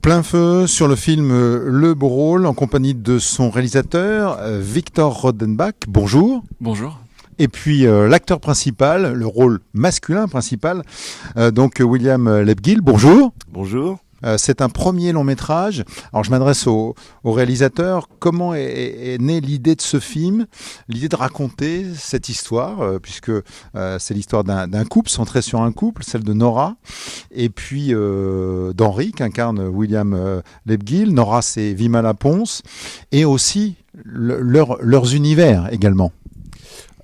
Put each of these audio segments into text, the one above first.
Plein feu sur le film Le Beau Rôle en compagnie de son réalisateur Victor Rodenbach. Bonjour. Bonjour. Et puis l'acteur principal, le rôle masculin principal, donc William Lebguil. Bonjour. Bonjour. C'est un premier long métrage. Alors je m'adresse au réalisateur. Comment est née l'idée de ce film, l'idée de raconter cette histoire, puisque c'est l'histoire d'un couple, centré sur un couple, celle de Nora, et puis d'Henri, qu'incarne William Lebguil. Nora, c'est Vimala Pons, et aussi leurs univers également.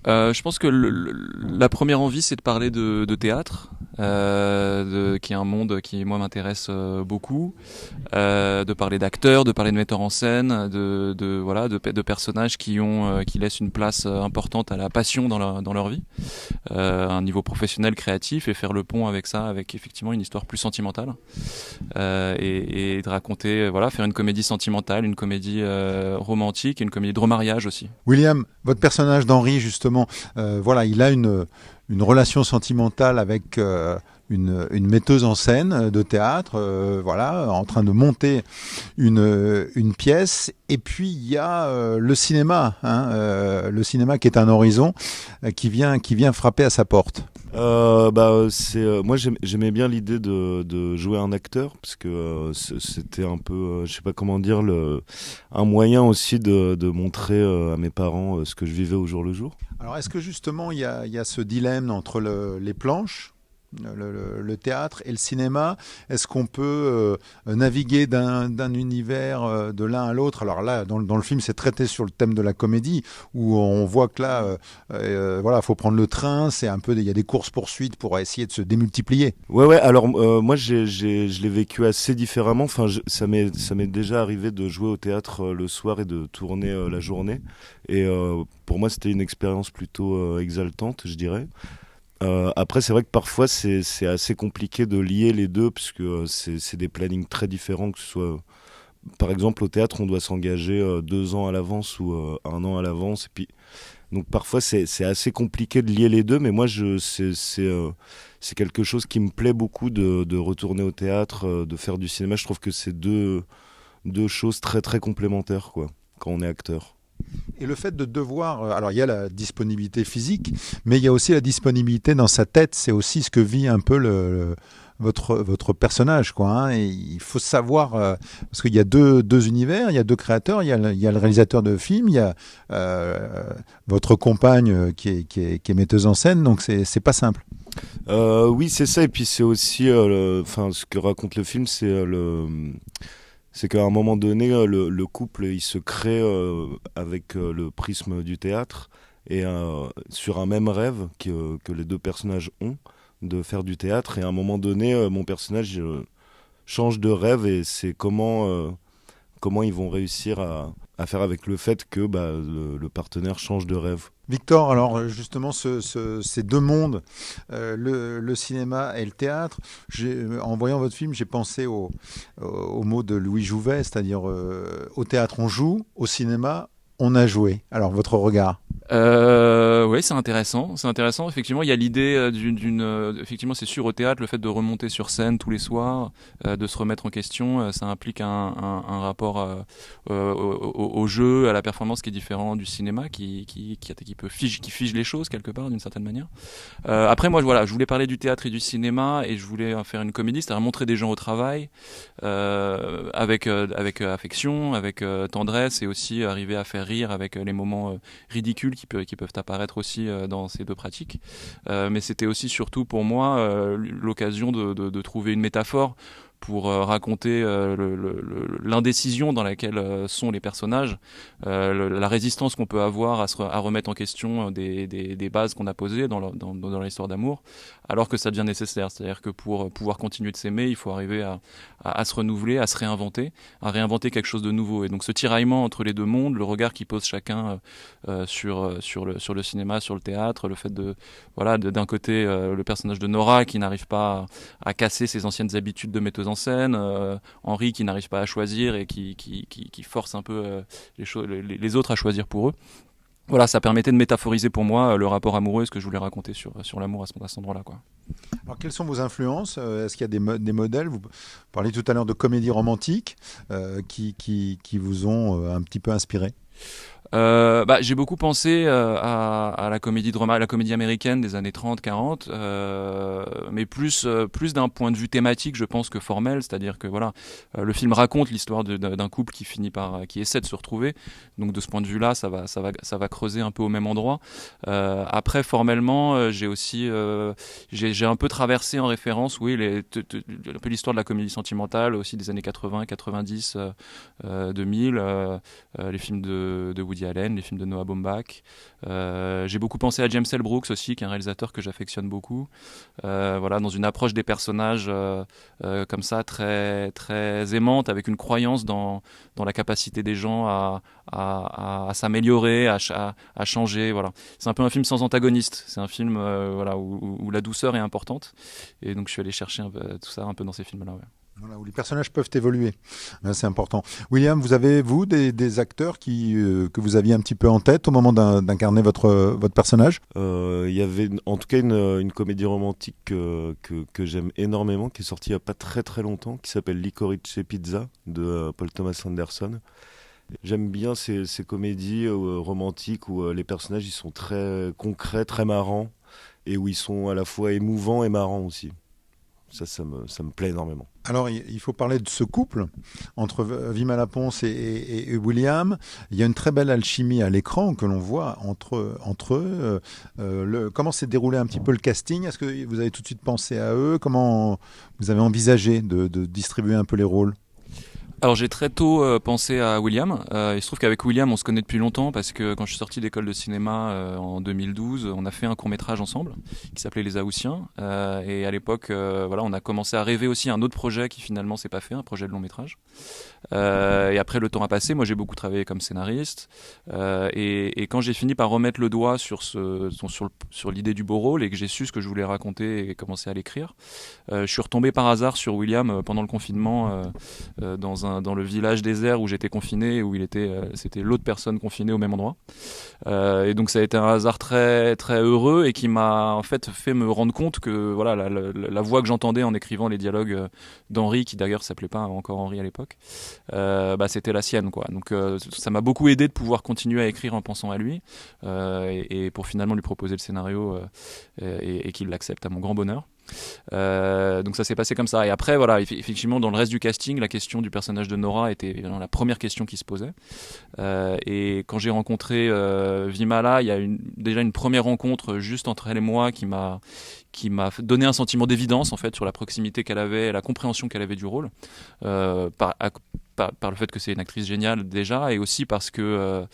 Je pense que la première envie, c'est de parler de théâtre, qui est un monde qui moi m'intéresse beaucoup, de parler d'acteurs, de parler de metteurs en scène, de personnages qui laissent une place importante à la passion dans leur vie, à un niveau professionnel, créatif, et faire le pont avec ça, avec effectivement une histoire plus sentimentale, et de raconter, faire une comédie sentimentale, une comédie romantique, et une comédie de remariage aussi. William, votre personnage d'Henri, justement, il a une relation sentimentale avec une metteuse en scène de théâtre, en train de monter une pièce. Et puis il y a le cinéma, le cinéma qui est un horizon qui vient frapper à sa porte. Moi j'aimais bien l'idée de jouer un acteur, parce que c'était un peu, je sais pas comment dire, un moyen aussi de montrer à mes parents ce que je vivais au jour le jour. Alors est-ce que justement il y a ce dilemme entre les planches, le théâtre et le cinéma? Est-ce qu'on peut naviguer d'un univers de l'un à l'autre? Alors là, dans le film, c'est traité sur le thème de la comédie, où on voit que là, faut prendre le train. C'est un peu, il y a des courses-poursuites pour essayer de se démultiplier. Ouais. Alors moi, je l'ai vécu assez différemment. Enfin, ça m'est déjà arrivé de jouer au théâtre le soir et de tourner la journée. Et pour moi, c'était une expérience plutôt exaltante, je dirais. Après, c'est vrai que parfois c'est assez compliqué de lier les deux, puisque c'est des plannings très différents, que ce soit, par exemple, au théâtre, on doit s'engager 2 ans à l'avance ou 1 an à l'avance, et puis donc parfois c'est assez compliqué de lier les deux. Mais moi, c'est quelque chose qui me plaît beaucoup, de retourner au théâtre, de faire du cinéma. Je trouve que c'est deux choses très très complémentaires, quoi, quand on est acteur. Et le fait de devoir... Alors, il y a la disponibilité physique, mais il y a aussi la disponibilité dans sa tête. C'est aussi ce que vit un peu votre personnage, quoi. Et il faut savoir... parce qu'il y a deux univers, il y a 2 créateurs. Il y a le réalisateur de film, il y a votre compagne qui est metteuse en scène. Donc, c'est pas simple. Oui, c'est ça. Et puis, c'est aussi... ce que raconte le film, c'est qu'à un moment donné, le couple, il se crée avec le prisme du théâtre, et sur un même rêve que les 2 personnages ont, de faire du théâtre. Et à un moment donné, mon personnage change de rêve, et c'est comment ils vont réussir à faire avec le fait que le partenaire change de rêve. Victor, alors justement, ces 2 mondes, le cinéma et le théâtre, en voyant votre film, j'ai pensé au mot de Louis Jouvet, c'est-à-dire au théâtre on joue, au cinéma on a joué. Alors votre regard? Oui, c'est intéressant. Effectivement, il y a l'idée effectivement, c'est sûr, au théâtre, le fait de remonter sur scène tous les soirs, de se remettre en question, ça implique un rapport au jeu, à la performance qui est différent du cinéma, qui fige les choses quelque part d'une certaine manière. Après, moi, je voulais parler du théâtre et du cinéma, et je voulais faire une comédie, c'est-à-dire montrer des gens au travail, avec affection, avec tendresse, et aussi arriver à faire rire avec les moments ridicules qui peuvent apparaître aussi dans ces 2 pratiques. Mais c'était aussi surtout pour moi l'occasion de trouver une métaphore pour raconter l'indécision dans laquelle sont les personnages, la résistance qu'on peut avoir à remettre en question des bases qu'on a posées dans l'histoire d'amour, alors que ça devient nécessaire. C'est-à-dire que pour pouvoir continuer de s'aimer, il faut arriver à se renouveler, à se réinventer, à réinventer quelque chose de nouveau. Et donc ce tiraillement entre les 2 mondes, le regard qui pose chacun sur le cinéma, sur le théâtre, le fait d'un côté le personnage de Nora qui n'arrive pas à casser ses anciennes habitudes de metteuse en scène, Henri qui n'arrive pas à choisir et qui force un peu les autres à choisir pour eux. voilà, ça permettait de métaphoriser pour moi le rapport amoureux, ce que je voulais raconter sur l'amour à cet endroit-là, quoi. Alors, quelles sont vos influences? Est-ce qu'il y a des modèles? Vous parliez tout à l'heure de comédies romantiques qui vous ont un petit peu inspiré. J'ai beaucoup pensé à la la comédie américaine des années 30-40, mais plus d'un point de vue thématique, je pense, que formel, c'est-à-dire que voilà, le film raconte l'histoire d'un couple qui essaie de se retrouver, donc de ce point de vue-là, ça va creuser un peu au même endroit. Après, formellement, j'ai aussi j'ai un peu traversé en référence, oui, un peu l'histoire de la comédie sentimentale aussi des années 80, 90, 2000, les films de Woody Allen, les films de Noah Baumbach. J'ai beaucoup pensé à James L. Brooks aussi, qui est un réalisateur que j'affectionne beaucoup. Voilà, dans une approche des personnages comme ça, très, très aimante, avec une croyance dans la capacité des gens à s'améliorer, à changer. Voilà. C'est un peu un film sans antagoniste. C'est un film voilà, où la douceur est importante. Et donc je suis allé chercher tout ça un peu dans ces films-là. Ouais. Voilà, où les personnages peuvent évoluer. C'est important. William, vous avez, vous, des acteurs que vous aviez un petit peu en tête au moment d'incarner votre personnage? Il y avait en tout cas une comédie romantique que j'aime énormément, qui est sortie il n'y a pas très très longtemps, qui s'appelle Licorice Pizza, de Paul Thomas Anderson. J'aime bien ces comédies romantiques où les personnages ils sont très concrets, très marrants, et où ils sont à la fois émouvants et marrants aussi. Ça me plaît énormément. Alors, il faut parler de ce couple entre Vimala Pons et William. Il y a une très belle alchimie à l'écran que l'on voit entre eux. Comment s'est déroulé un petit peu le casting? Est-ce que vous avez tout de suite pensé à eux? Comment vous avez envisagé de distribuer un peu les rôles? Alors j'ai très tôt pensé à William. Il se trouve qu'avec William on se connaît depuis longtemps parce que quand je suis sorti d'école de cinéma en 2012, on a fait un court-métrage ensemble qui s'appelait Les Haussiens. Et à l'époque, voilà, on a commencé à rêver aussi un autre projet qui finalement s'est pas fait, un projet de long-métrage. Et après le temps a passé, moi j'ai beaucoup travaillé comme scénariste. Et quand j'ai fini par remettre le doigt sur l'idée du beau rôle et que j'ai su ce que je voulais raconter et commencer à l'écrire, je suis retombé par hasard sur William pendant le confinement dans le village désert où j'étais confiné, où c'était l'autre personne confinée au même endroit. Et donc ça a été un hasard très très heureux et qui m'a en fait me rendre compte que voilà la voix que j'entendais en écrivant les dialogues d'Henri, qui d'ailleurs s'appelait pas encore Henri à l'époque, c'était la sienne, quoi. Donc ça m'a beaucoup aidé de pouvoir continuer à écrire en pensant à lui et pour finalement lui proposer le scénario et qu'il l'accepte à mon grand bonheur. Donc ça s'est passé comme ça. Et après, voilà, effectivement, dans le reste du casting, la question du personnage de Nora était évidemment la première question qui se posait. Et quand j'ai rencontré Vimala, il y a déjà une première rencontre juste entre elle et moi qui m'a donné un sentiment d'évidence en fait sur la proximité qu'elle avait, la compréhension qu'elle avait du rôle. Par le fait que c'est une actrice géniale déjà, et aussi parce que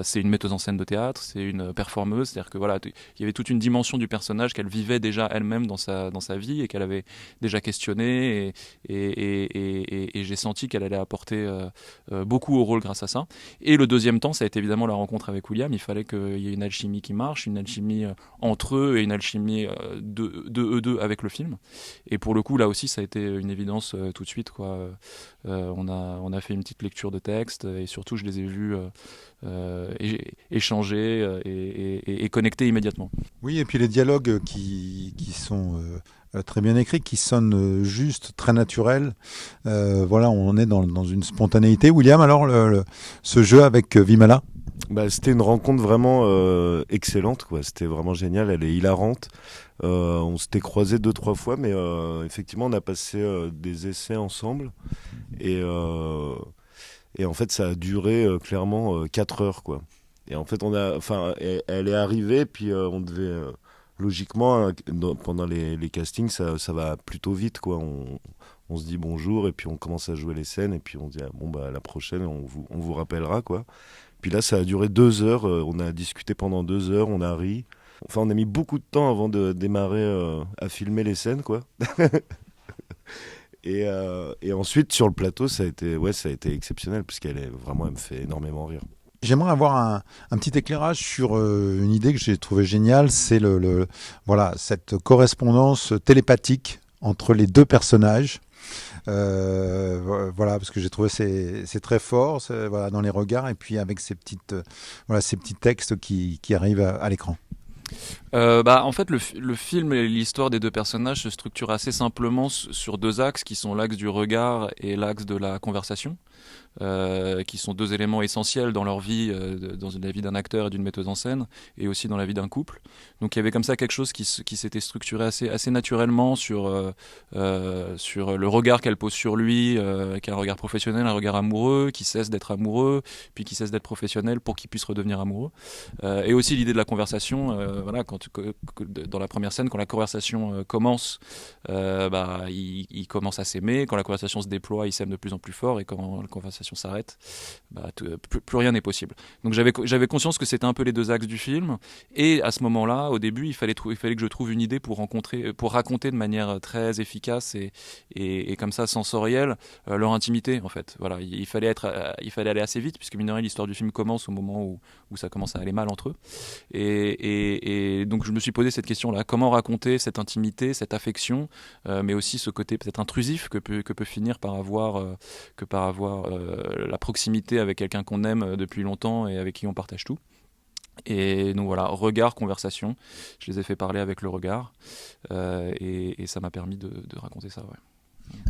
c'est une metteuse en scène de théâtre, c'est une performeuse, c'est-à-dire que voilà, il y avait toute une dimension du personnage qu'elle vivait déjà elle-même dans sa vie et qu'elle avait déjà questionné, et j'ai senti qu'elle allait apporter beaucoup au rôle grâce à ça. Et le deuxième temps, ça a été évidemment la rencontre avec William. Il fallait qu'il y ait une alchimie qui marche, une alchimie entre eux et une alchimie de eux deux avec le film. Et pour le coup, là aussi, ça a été une évidence tout de suite, quoi. On a fait une petite lecture de texte et surtout je les ai vus échanger et connecter immédiatement. Oui, et puis les dialogues qui sont très bien écrits, qui sonnent juste, très naturels. Voilà, on est dans une spontanéité. William, alors ce jeu avec Vimala? C'était une rencontre vraiment excellente, quoi. C'était vraiment génial, elle est hilarante. On s'était croisés 2-3 fois, mais effectivement on a passé des essais ensemble et en fait ça a duré clairement 4 heures, quoi. Et en fait elle est arrivée, puis on devait logiquement pendant les castings ça va plutôt vite, quoi. On se dit bonjour et puis on commence à jouer les scènes et puis on dit la prochaine on vous rappellera, quoi. Puis là, ça a duré 2 heures. On a discuté pendant 2 heures. On a ri. Enfin, on a mis beaucoup de temps avant de démarrer à filmer les scènes, quoi. et ensuite, sur le plateau, ça a été exceptionnel parce elle me fait énormément rire. J'aimerais avoir un petit éclairage sur une idée que j'ai trouvée géniale. C'est voilà, cette correspondance télépathique entre les deux personnages. Voilà, parce que j'ai trouvé c'est très fort, voilà, dans les regards et puis avec ces ces petits textes qui arrivent à l'écran. En fait, le film et l'histoire des deux personnages se structurent assez simplement sur deux axes qui sont l'axe du regard et l'axe de la conversation. Qui sont deux éléments essentiels dans leur vie, dans la vie d'un acteur et d'une metteuse en scène, et aussi dans la vie d'un couple. Donc il y avait comme ça quelque chose qui s'était structuré assez naturellement sur le regard qu'elle pose sur lui, qui est un regard professionnel, un regard amoureux, qui cesse d'être amoureux, puis qui cesse d'être professionnel pour qu'il puisse redevenir amoureux. Et aussi l'idée de la conversation, voilà, dans la première scène, quand la conversation commence, il commence à s'aimer, quand la conversation se déploie, il s'aime de plus en plus fort, et quand la conversation s'arrête, plus rien n'est possible. Donc j'avais conscience que c'était un peu les deux axes du film, et à ce moment-là, au début, il fallait que je trouve une idée pour raconter de manière très efficace et comme ça sensorielle leur intimité, en fait. Voilà, il fallait aller assez vite, puisque mine de rien, l'histoire du film commence au moment où ça commence à aller mal entre eux, et donc je me suis posé cette question-là: comment raconter cette intimité, cette affection, mais aussi ce côté peut-être intrusif que peut finir par avoir la proximité avec quelqu'un qu'on aime depuis longtemps et avec qui on partage tout. Et donc voilà, regard, conversation, je les ai fait parler avec le regard, et ça m'a permis de raconter ça, ouais.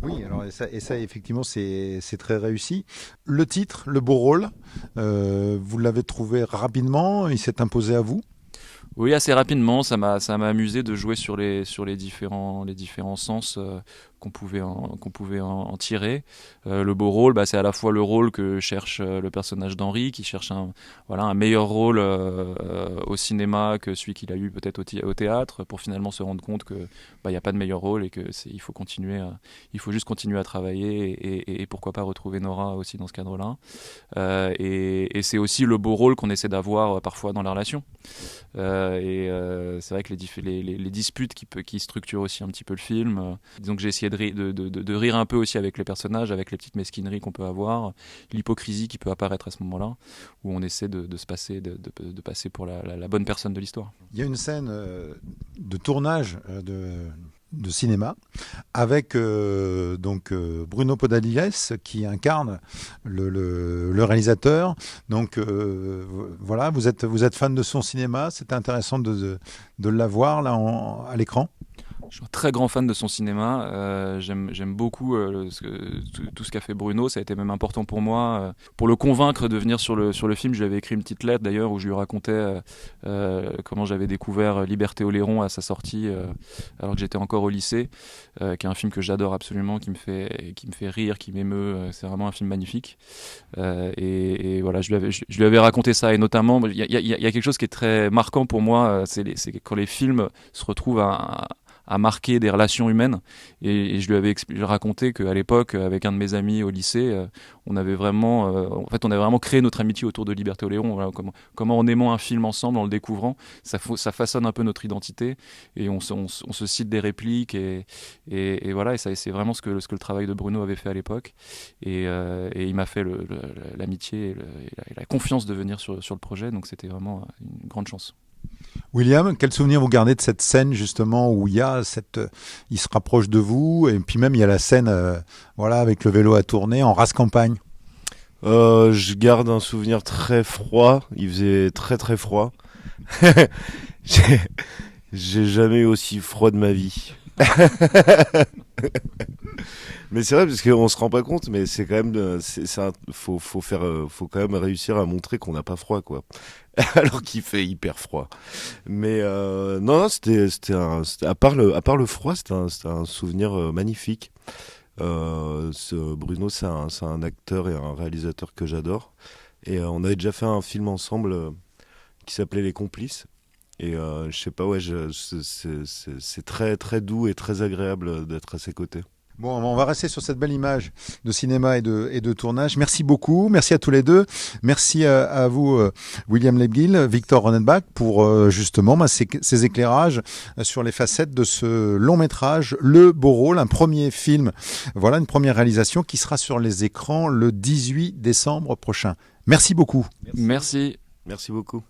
Oui, alors et ça effectivement c'est très réussi. Le titre, Le Beau Rôle, vous l'avez trouvé rapidement, il s'est imposé à vous? Oui, assez rapidement, ça m'a amusé de jouer sur les différents sens qu'on pouvait en tirer. Le beau rôle, c'est à la fois le rôle que cherche le personnage d'Henri, qui cherche un meilleur rôle au cinéma que celui qu'il a eu peut-être au théâtre, pour finalement se rendre compte que il n'y a pas de meilleur rôle et que il faut juste continuer à travailler et pourquoi pas retrouver Nora aussi dans ce cadre-là. Et c'est aussi le beau rôle qu'on essaie d'avoir parfois dans la relation. C'est vrai que les disputes qui structurent aussi un petit peu le film, disons que j'ai essayé de rire un peu aussi avec les personnages, avec les petites mesquineries qu'on peut avoir, l'hypocrisie qui peut apparaître à ce moment-là, où on essaie de passer pour la bonne personne de l'histoire. Il y a une scène de tournage de cinéma avec Bruno Podalides qui incarne le réalisateur. Donc voilà, vous êtes fan de son cinéma, c'est intéressant de l'avoir là à l'écran. Je suis un très grand fan de son cinéma. J'aime beaucoup tout ce qu'a fait Bruno. Ça a été même important pour moi. Pour le convaincre de venir sur le film, je lui avais écrit une petite lettre d'ailleurs où je lui racontais comment j'avais découvert Liberté Oléron à sa sortie, alors que j'étais encore au lycée, qui est un film que j'adore absolument, qui me fait rire, qui m'émeut. C'est vraiment un film magnifique. Et voilà, je lui avais raconté ça. Et notamment, il y a quelque chose qui est très marquant pour moi, c'est quand les films se retrouvent à marquer des relations humaines, et je lui avais raconté qu'à l'époque, avec un de mes amis au lycée, on avait vraiment créé notre amitié autour de Liberté Oléron. Voilà, comment en aimant un film ensemble, en le découvrant, ça façonne un peu notre identité, et on se cite des répliques, et voilà, et ça, c'est vraiment ce que le travail de Bruno avait fait à l'époque, et il m'a fait l'amitié et la confiance de venir sur le projet, donc c'était vraiment une grande chance. William, quel souvenir vous gardez de cette scène justement où il se rapproche de vous, et puis même il y a la scène avec le vélo à tourner en race campagne? Je garde un souvenir très froid, il faisait très très froid. J'ai jamais eu aussi froid de ma vie. Mais c'est vrai, parce qu'on se rend pas compte, mais c'est quand même, faut quand même réussir à montrer qu'on n'a pas froid, quoi. Alors qu'il fait hyper froid. Mais non, c'était à part le froid, c'était un souvenir magnifique. Bruno, c'est un acteur et un réalisateur que j'adore. Et on avait déjà fait un film ensemble qui s'appelait Les Complices. Et je sais pas, c'est très très doux et très agréable d'être à ses côtés. Bon, on va rester sur cette belle image de cinéma et de tournage. Merci beaucoup, merci à tous les deux. Merci à vous, William Lebguil, Victor Ronenbach, pour justement ces éclairages sur les facettes de ce long métrage, Le Beau Rôle, un premier film, voilà, une première réalisation qui sera sur les écrans le 18 décembre prochain. Merci beaucoup. Merci. Merci beaucoup.